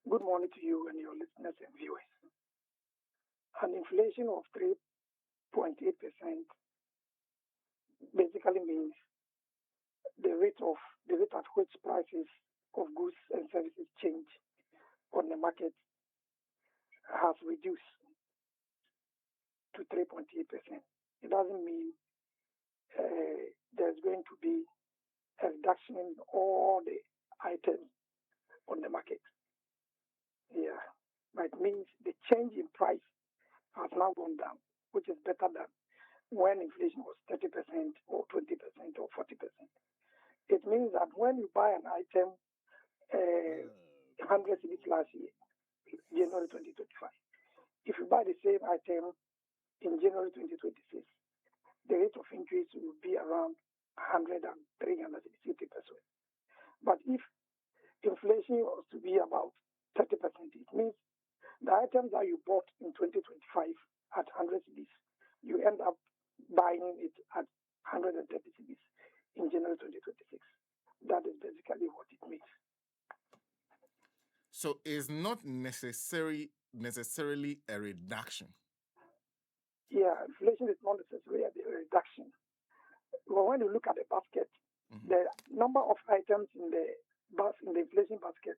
Good morning to you and your listeners and viewers. An inflation of 3.8% basically means the rate at which prices of goods and services change on the market has reduced to 3.8%. It doesn't mean there's going to be a reduction in all the items on the market. Yeah, but it means the change in price has now gone down, which is better than when inflation was 30% or 20% or 40%. It means that when you buy an item, 100 cedis last year, January 2025, if you buy the same item in January 2026, the rate of increase will be around 100 and 350%. But if inflation was to be about 30%, it means the items that you bought in 2025 at 100 cedis, you end up buying it at 130 cedis in January 2026. That is basically what it means. So it's not necessarily a reduction. Yeah, inflation is not necessarily a reduction. But when you look at the basket, the number of items in the inflation basket,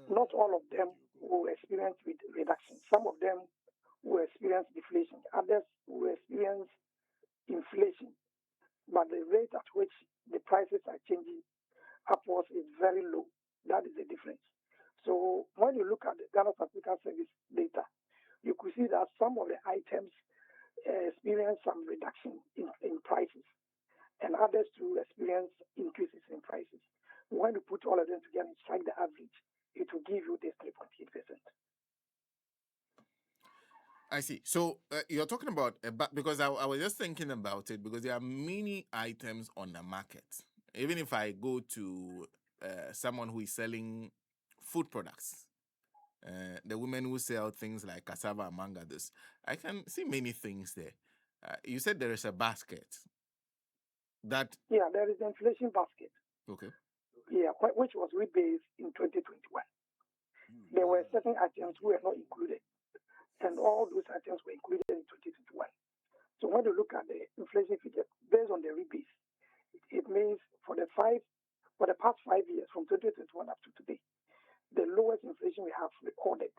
not all of them will experience reduction. Some of them will experience deflation. Others will experience inflation. But the rate at which the prices are changing upwards is very low. That is the difference. So when you look at the Ghana Statistical Service data, you could see that some of the items experience some reduction in prices, and others to experience increases in prices. When you put all of them together and strike the average, it will give you this 3.8%. I see. So you're talking about because I was just thinking about it because there are many items on the market. Even if I go to someone who is selling food products, the women who sell things like cassava, among others, I can see many things there. You said there is a basket that. Yeah, there is the inflation basket. Okay. Yeah, which was rebased in 2021. There were certain items who were not included, and all those items were included in 2021. So when you look at the inflation figure based on the rebase, it means for the past 5 years, from 2021 up to today, the lowest inflation we have recorded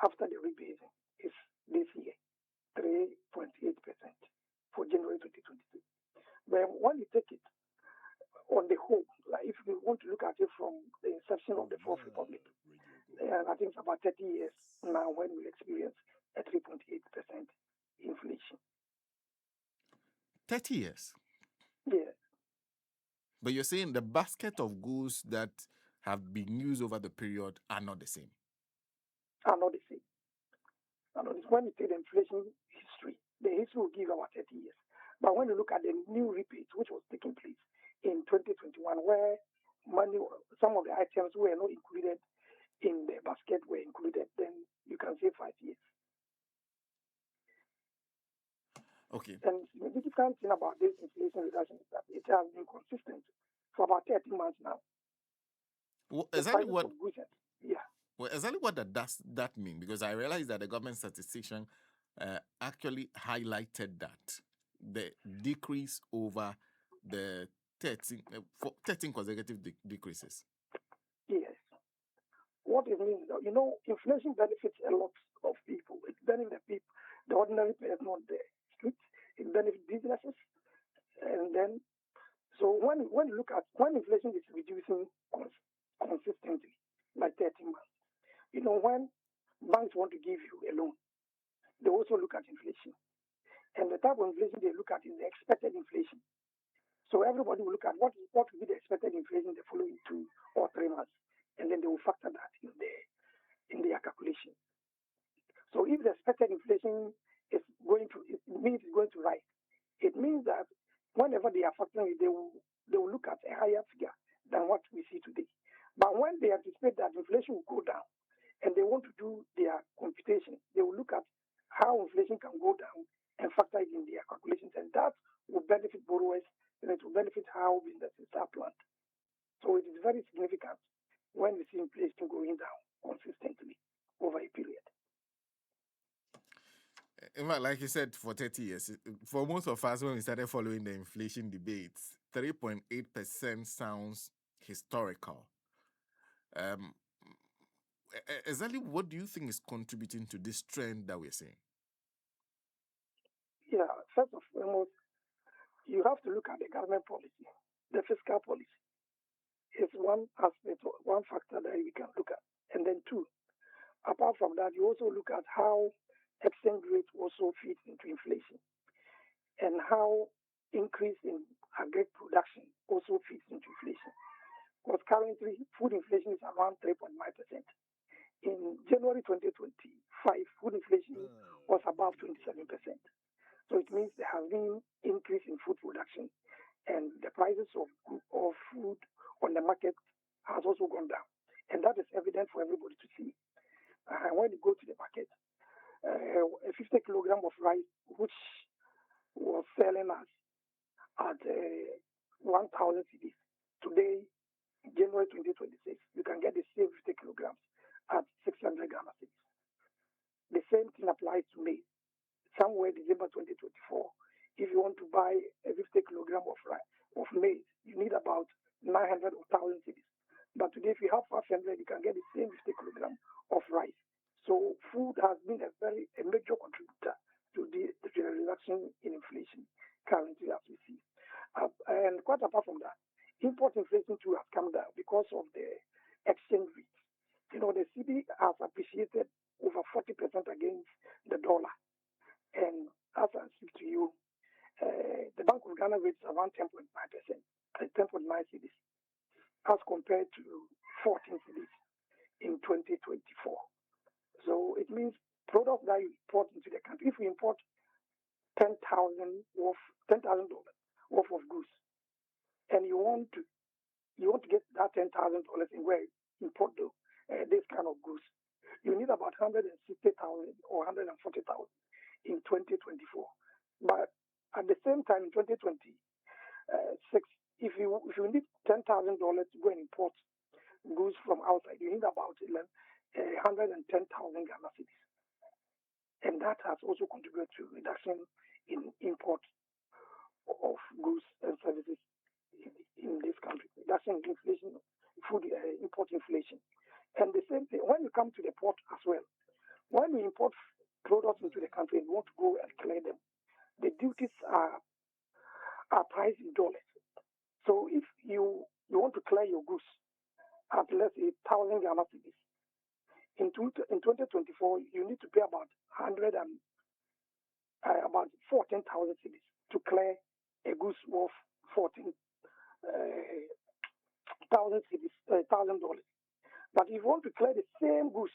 after the rebasing is this year, 3.8% for January 2022. But when you take it on the whole, like if you want to look at it from the inception of the Fourth Republic, I think it's about 30 years now when we experience a 3.8% inflation. 30 years? Yes. But you're saying the basket of goods that have been used over the period are not the same? Are not the same. When you take the inflation history, the history will give about 30 years. But when you look at the new repeat, which was taking place in 2021, where some of the items were not included in the basket were included, then you can say 5 years. Okay. And the significant thing about this inflation reduction is that it has been consistent for about 30 months now. Well, exactly what does that mean? Because I realized that the government statistician actually highlighted that the decrease over the 13 consecutive decreases. Yes. What it means, inflation benefits a lot of people. It benefits the ordinary person on the streets. It benefits businesses. And then, so when you look at when inflation is reducing consistently, like 30 months, when banks want to give you a loan, they also look at inflation. And the type of inflation they look at is the expected inflation. So everybody will look at what will be the expected inflation the following 2 or 3 months, and then they will factor that in their calculation. So if the expected inflation is going to rise, it means that whenever they are factoring it, they will look at a higher figure than what we see today. But when they anticipate that inflation will go down and they want to do their computation, they will look at how inflation can go down and factor it in their calculations, and that will benefit borrowers and it will benefit how businesses are planned. So it is very significant when we see inflation going down consistently. In fact, like you said, for 30 years, for most of us, when we started following the inflation debates, 3.8% sounds historical. Um, exactly what do you think is contributing to this trend that we're seeing? Yeah, first of all, you have to look at the government policy. The fiscal policy is one aspect, one factor that we can look at. And then two, apart from that, you also look at how exchange rate also fits into inflation and how increase in agri production also fits into inflation. Because currently, food inflation is around 3.9%. In January 2025, food inflation was above 27%. So it means there has been increase in food production and the prices of food on the market has also gone down. And that is evident for everybody to see. When you go to the market, a 50 kilogram of rice, which was selling us at 1,000 cedis, today, January 2026, you can get the same 50 kilograms at 600 Ghana cedis. The same thing applies to maize. Somewhere December 2024, if you want to buy a 50 kilogram of maize, you need about 900 or 1,000 cedis. But today, if you have 500, you can get the same 50 kilogram of rice. So food has been a major contributor to the reduction in inflation currently as we see. And quite apart from that, import inflation too has come down because of the exchange rate. You know, the cedi has appreciated over 40% against the dollar. And as I speak to you, the Bank of Ghana rates around 10.5%, 10.9 cedis, as compared to 14 cedis in 2024. So it means products that you import into the country, if we import 10,000 worth, $10,000 worth of goods, and you want to get that $10,000 in where you import this kind of goods, you need about 160,000 or 140,000 in 2024. But at the same time, in 2026, if you need $10,000 to go and import goods from outside, you need about 110,000 Ghana cedis, and that has also contributed to reduction in import of goods and services in this country. Reduction in inflation, food import inflation, and the same thing when you come to the port as well. When we import products into the country and want to go and clear them, the duties are priced in dollars. So if you want to clear your goods at let's say 1,000 Ghana cedis, in 2024 you need to pay about 14,000 cedis to clear a goods worth 14,000 cedis, $1,000. But if you want to clear the same goods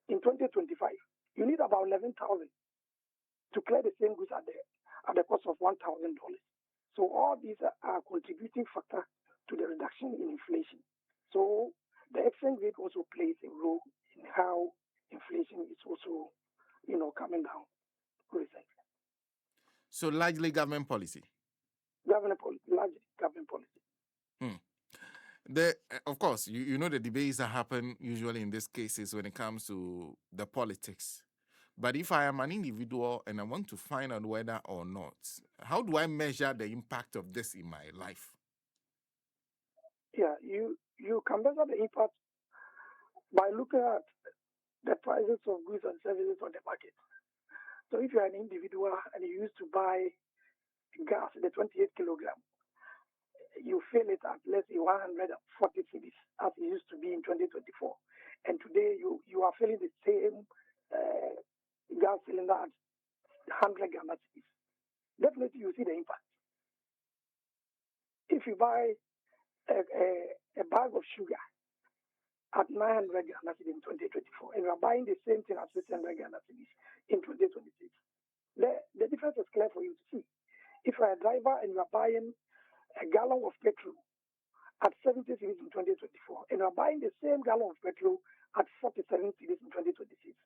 in 2025, you need about 11,000 to clear the same goods at the cost of $1,000. So all these are contributing factor to the reduction in inflation. So the exchange rate also plays a role in how inflation is also, coming down recently. So largely government policy. Largely government policy. Of course, you know the debates that happen usually in these cases when it comes to the politics. But if I am an individual and I want to find out whether or not, how do I measure the impact of this in my life? Yeah, you can measure the impact by looking at the prices of goods and services on the market. So if you're an individual and you used to buy gas, the 28 kilogram, you fill it at let's say 140 cedis as it used to be in 2024, and today you are filling the same gas cylinder at 100 Ghana cedis. Definitely, you see the impact. If you buy a bag of sugar at 900 Ghana cedis in 2024, and you are buying the same thing at 600 Ghana cedis in 2026, the difference is clear for you to see. If you're a driver and you are buying a gallon of petrol at 70 cedis in 2024, and you're buying the same gallon of petrol at 47 cedis in 2026,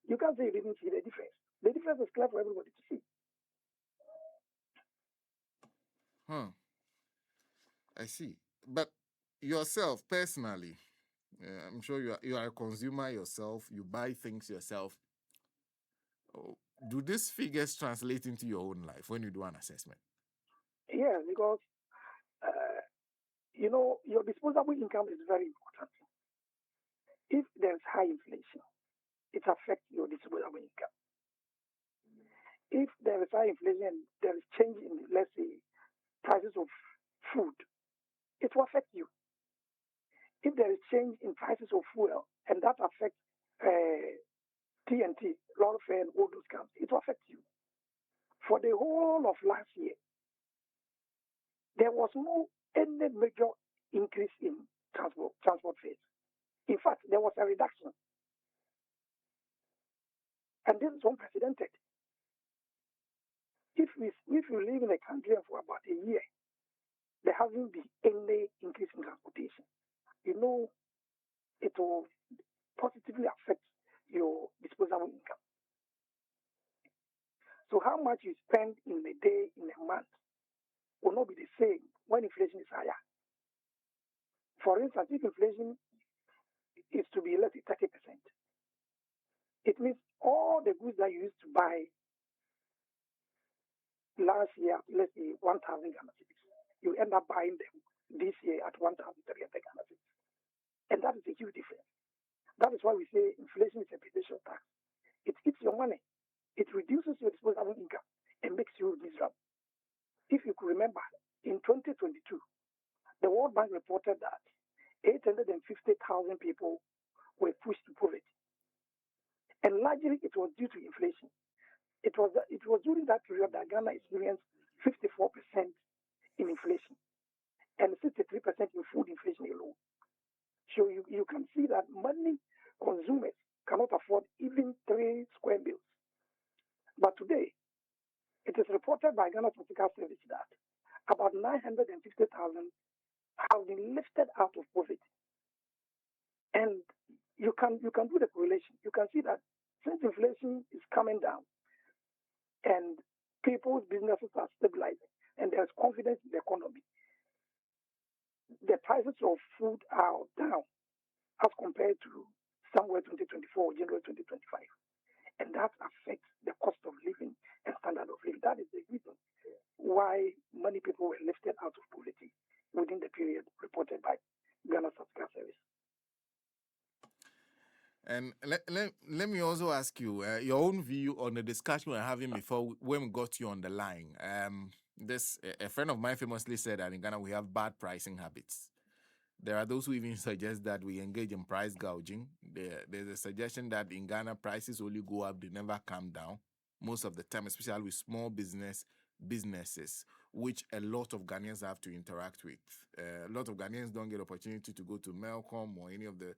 you can't say you didn't see the difference. The difference is clear for everybody to see. I see. But yourself, personally, I'm sure you are a consumer yourself. You buy things yourself. do these figures translate into your own life when you do an assessment? Yes, because your disposable income is very important. If there's high inflation, it affects your disposable income. If there is high inflation, there is change in, let's say, prices of food, it will affect you. If there is change in prices of fuel, and that affects TNT, lot fare, and all those counts, it will affect you. For the whole of last year, there was no any major increase in transport fares. In fact, there was a reduction, and this is unprecedented. If you live in a country for about a year, there hasn't been any increase in transportation. It will positively affect your disposable income. So how much you spend in a day, in a month, will not be the same when inflation is higher. For instance, if inflation is to be, let's say, 30%, it means all the goods that you used to buy last year, let's say 1,000 Ghana cedis, you end up buying them this year at 1,300 Ghana cedis. And that is a huge difference. That is why we say inflation is a precision tax. It eats your money. It reduces your disposable income and makes you miserable. If you could remember, in 2022, the World Bank reported that 850,000 people were pushed to poverty. And largely it was due to inflation. It was during that period that Ghana experienced 54% in inflation and 63% in food inflation alone. So you can see that many consumers cannot afford even 3 square meals. But today, it is reported by Ghana Statistical Service that about 950,000 have been lifted out of poverty. And you can do the correlation. You can see that since inflation is coming down and people's businesses are stabilizing and there's confidence in the economy, the prices of food are down as compared to somewhere 2024, January 2025. And that affects the cost of living and standard of living. That is the reason why many people were lifted out of poverty within the period reported by Ghana Statistical Service. And let me also ask you your own view on the discussion we were having before when we got you on the line. A friend of mine famously said that in Ghana we have bad pricing habits. There are those who even suggest that we engage in price gouging. There's a suggestion that in Ghana prices only go up, they never come down most of the time, especially with small businesses, which a lot of Ghanaians have to interact with. A lot of Ghanaians don't get opportunity to go to Melcom or any of the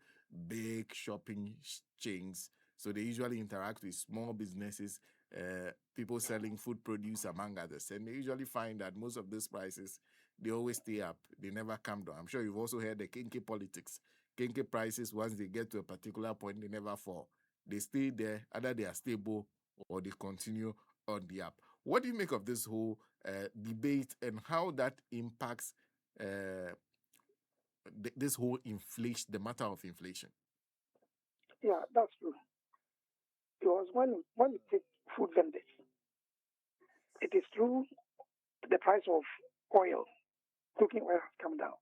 big shopping chains. So they usually interact with small businesses, people selling food produce, among others. And they usually find that most of these prices, they always stay up. They never come down. I'm sure you've also heard the kinky politics. Kinky prices, once they get to a particular point, they never fall. They stay there, either they are stable or they continue on the up. What do you make of this whole debate and how that impacts this whole inflation, the matter of inflation? Yeah, that's true. Because when you take food vendors, it is true the price of oil, cooking oil has come down.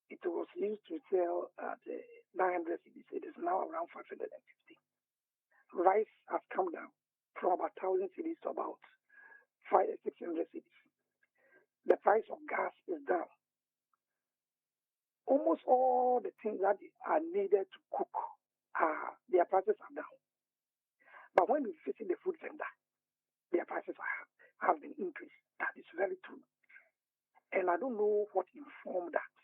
It was used to sell at 900 cedis. It is now around 550. Rice has come down from about 1,000 cedis to about 600 cedis. The price of gas is down. Almost all the things that are needed to cook, their prices are down. But when you visit the food vendor, their prices have been increased. That is very true. And I don't know what informed that.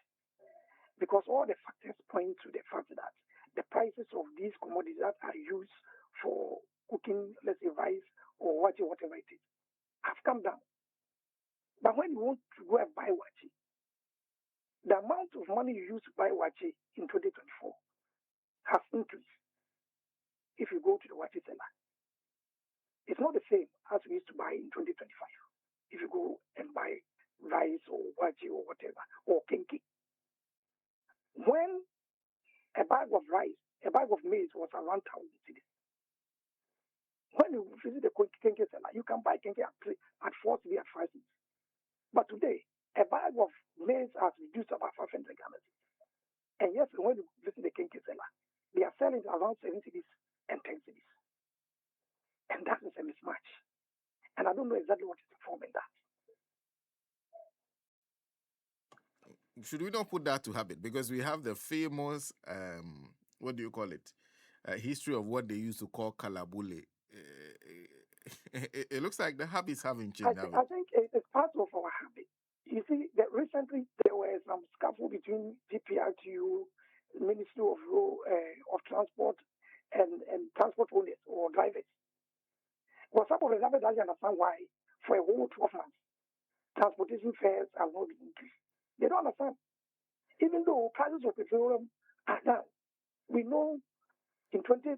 Because all the factors point to the fact that the prices of these commodities that are used for cooking, let's say rice or whatever it is, have come down. But when you want to go and buy wachi, the amount of money you use to buy wachi in 2024 has increased. If you go to the wachi seller, it's not the same as we used to buy in 2025. If you go and buy rice or wachi or whatever, or kinky. When a bag of rice, a bag of maize was around 1,000 cedis, When you visit the kenke seller, you can buy kenke at 4 cedi, at 5 cedis. But today, a bag of maize has reduced about 500 Ghana cedis. And yes, when you visit the kenke seller, they are selling around 7 cedis and 10 cedis. And that is a mismatch. And I don't know exactly what is informing that. Should we not put that to habit? Because we have the famous, what do you call it? History of what they used to call kalabule. It looks like the habits haven't changed. I think it's part of our habit. You see, that recently there were some scuffle between TPRTU, Ministry of Transport, and transport owners or drivers. Well, some of the drivers doesn't understand why for a whole 12 months transportation fares are not being increased. They don't understand. Even though prices of petroleum are down, we know in 2024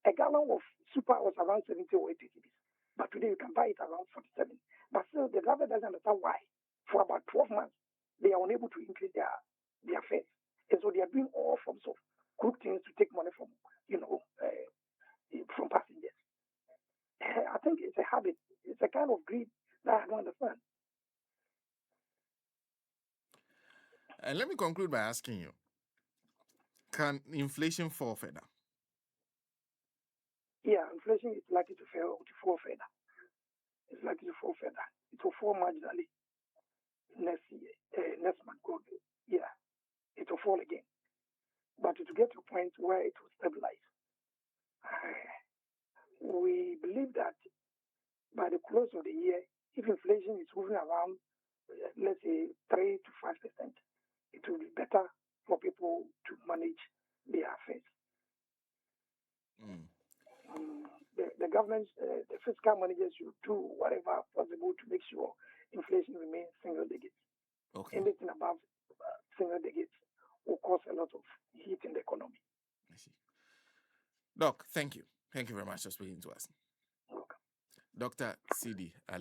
a gallon of super was around 70 or 80 cedis. But today you can buy it around 47. But still, the driver doesn't understand why. For about 12 months, they are unable to increase their fares. And so they are doing all forms of crooked things to take money from, from passengers. I think it's a habit. It's a kind of greed that I don't understand. And let me conclude by asking you, can inflation fall further? Yeah, inflation is likely to fall further. It's likely to fall further. It will fall marginally next year, next month. Yeah, it will fall again. But to get to a point where it will stabilize, we believe that by the close of the year, if inflation is moving around, let's say 3 to 5%, it will be better for people to manage their affairs. The government, the fiscal managers should do whatever possible to make sure inflation remains single digits. Okay. Anything above single digits will cause a lot of heat in the economy. I see. Doc, thank you. Thank you very much for speaking to us. Welcome. Dr. Sidi Ali.